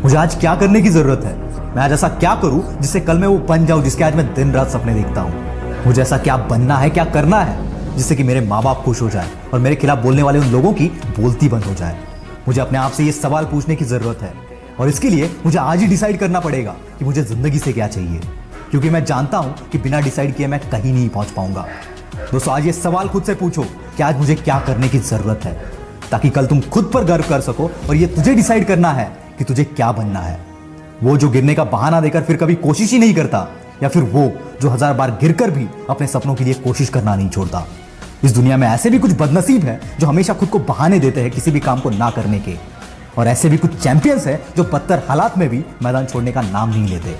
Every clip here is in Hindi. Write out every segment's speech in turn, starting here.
मुझे आज क्या करने की जरूरत है। मैं आज ऐसा क्या करूं जिससे कल मैं वो बन जाऊं जिसके आज मैं दिन रात सपने देखता हूं। मुझे ऐसा क्या बनना है, क्या करना है जिससे कि मेरे माँ बाप खुश हो जाए और मेरे खिलाफ बोलने वाले उन लोगों की बोलती बंद हो जाए। मुझे अपने आप से ये सवाल पूछने की जरूरत है और इसके लिए मुझे आज ही डिसाइड करना पड़ेगा कि मुझे जिंदगी से क्या चाहिए, क्योंकि मैं जानता हूं कि बिना डिसाइड किए मैं कहीं नहीं पहुंच पाऊंगा। दोस्तों, आज ये सवाल खुद से पूछो कि आज मुझे क्या करने की जरूरत है, ताकि कल तुम खुद पर गर्व कर सको और ये तुझे डिसाइड करना है कि तुझे क्या बनना है। वो जो गिरने का बहाना देकर फिर कभी कोशिश ही नहीं करता, या फिर वो जो 1000 बार गिरकर भी अपने सपनों के लिए कोशिश करना नहीं छोड़ता। इस दुनिया में ऐसे भी कुछ बदनसीब है जो हमेशा खुद को बहाने देते हैं किसी भी काम को ना करने के, और ऐसे भी कुछ चैंपियंस हैं जो बदतर हालात में भी मैदान छोड़ने का नाम नहीं लेते।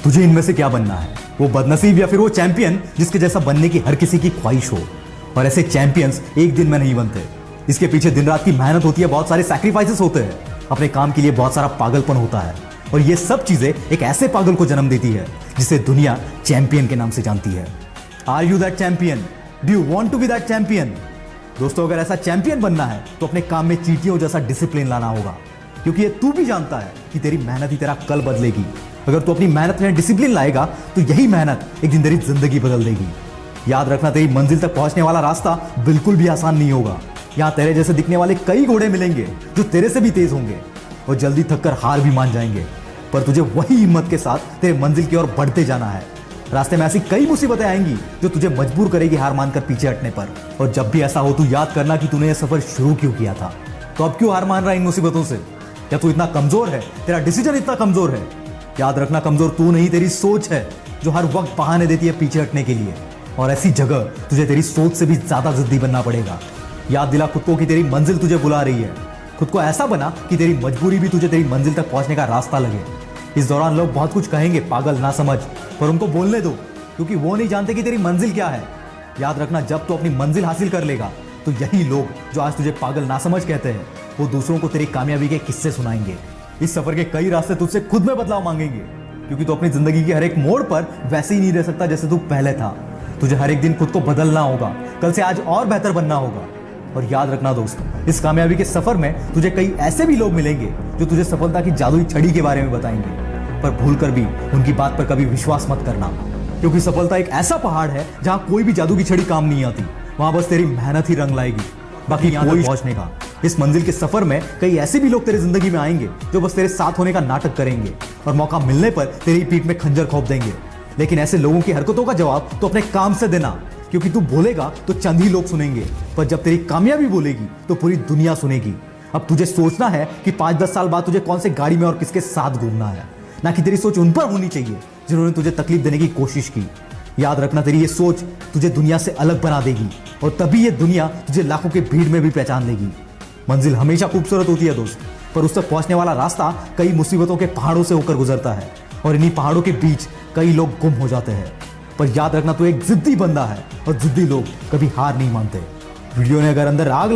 तुझे इनमें से क्या बनना है, वो बदनसीब या फिर वो चैंपियन जिसके जैसा बनने की हर किसी की ख्वाहिश हो। और ऐसे चैंपियंस एक दिन में नहीं बनते, इसके पीछे दिन रात की मेहनत होती है, बहुत सारे सैक्रिफाइसेस होते हैं, अपने काम के लिए बहुत सारा पागलपन होता है, और ये सब चीजें एक ऐसे पागल को जन्म देती है जिसे दुनिया चैंपियन के नाम से जानती है। Are you that champion? Do you want to be that champion? दोस्तों, अगर ऐसा चैंपियन बनना है तो अपने काम में चींटियों जैसा डिसिप्लिन लाना होगा, क्योंकि ये तू भी जानता है कि तेरी मेहनत ही तेरा कल बदलेगी। अगर तू अपनी मेहनत में डिसिप्लिन लाएगा तो यही मेहनत एक दिन तेरी जिंदगी बदल देगी। याद रखना, तेरी मंजिल तक पहुंचने वाला रास्ता बिल्कुल भी आसान नहीं होगा। यहाँ तेरे जैसे दिखने वाले कई घोड़े मिलेंगे जो तेरे से भी तेज होंगे और जल्दी थककर हार भी मान जाएंगे, पर तुझे वही हिम्मत के साथ तेरे मंजिल की ओर बढ़ते जाना है। रास्ते में ऐसी कई मुसीबतें आएंगी जो तुझे मजबूर करेगी हार मानकर पीछे हटने पर, और जब भी ऐसा हो तू याद करना कि तूने यह सफर शुरू क्यों किया था। तो अब क्यों हार मान रहा है इन मुसीबतों से? क्या तू इतना कमजोर है? तेरा डिसीजन इतना कमजोर है? याद रखना, कमजोर तू नहीं, तेरी सोच है जो हर वक्त बहाने देती है पीछे हटने के लिए, और ऐसी जगह तुझे तेरी सोच से भी ज्यादा जिद्दी बनना पड़ेगा। याद दिला खुद को कि तेरी मंजिल तुझे बुला रही है। खुद को ऐसा बना कि तेरी मजबूरी भी तुझे तेरी मंजिल तक पहुंचने का रास्ता लगे। इस दौरान लोग बहुत कुछ कहेंगे, पागल ना समझ, पर उनको बोलने दो, क्योंकि वो नहीं जानते कि तेरी मंजिल क्या है। याद रखना, जब तू अपनी मंजिल हासिल कर लेगा तो यही लोग जो आज तुझे पागल ना समझ कहते हैं, वो दूसरों को तेरी कामयाबी के किस्से सुनाएंगे। इस सफर के कई रास्ते तुझसे खुद में बदलाव मांगेंगे, क्योंकि तू अपनी जिंदगी के हर एक मोड़ पर वैसे ही नहीं रह सकता जैसे तू पहले था। तुझे हर एक दिन खुद को बदलना होगा, कल से आज और बेहतर बनना होगा। और याद रखना दोस्तों, इस कामयाबी के सफर में तुझे कई ऐसे भी लोग मिलेंगे जो तुझे सफलता की जादुई छड़ी के बारे में बताएंगे, पर भूलकर भी उनकी बात पर कभी विश्वास मत करना, क्योंकि सफलता एक ऐसा पहाड़ है जहां कोई भी जादू की छड़ी काम नहीं आती। वहां बस तेरी मेहनत ही रंग लाएगी, बाकी यहां तक पहुंचने का। इस मंजिल के सफर में कई ऐसे भी लोग तेरी जिंदगी में आएंगे जो बस तेरे साथ होने का नाटक करेंगे और मौका मिलने पर तेरी पीठ में खंजर खोप देंगे। लेकिन ऐसे लोगों की हरकतों का जवाब तो अपने काम से देना, क्योंकि तू बोलेगा तो चंद ही लोग सुनेंगे, पर जब तेरी कामयाबी बोलेगी तो पूरी दुनिया सुनेगी। अब तुझे सोचना है कि 5-10 साल बाद तुझे कौन से गाड़ी में और किसके साथ घूमना है, ना कि तेरी सोच उन पर होनी चाहिए जिन्होंने तुझे तकलीफ देने की कोशिश की। याद रखना, तेरी ये सोच तुझे दुनिया से अलग बना देगी, और तभी ये दुनिया तुझे लाखों के भीड़ में भी पहचान लेगी। मंजिल हमेशा खूबसूरत होती है दोस्त, पर उस तक पहुंचने वाला रास्ता कई मुसीबतों के पहाड़ों से होकर गुजरता है, और इन्हीं पहाड़ों के बीच कई लोग गुम हो जाते हैं। पर याद रखना, तू एक जिद्दी बंदा है और जिद्दी लोग कभी हार नहीं मानते। वीडियो ने अगर अंदर आग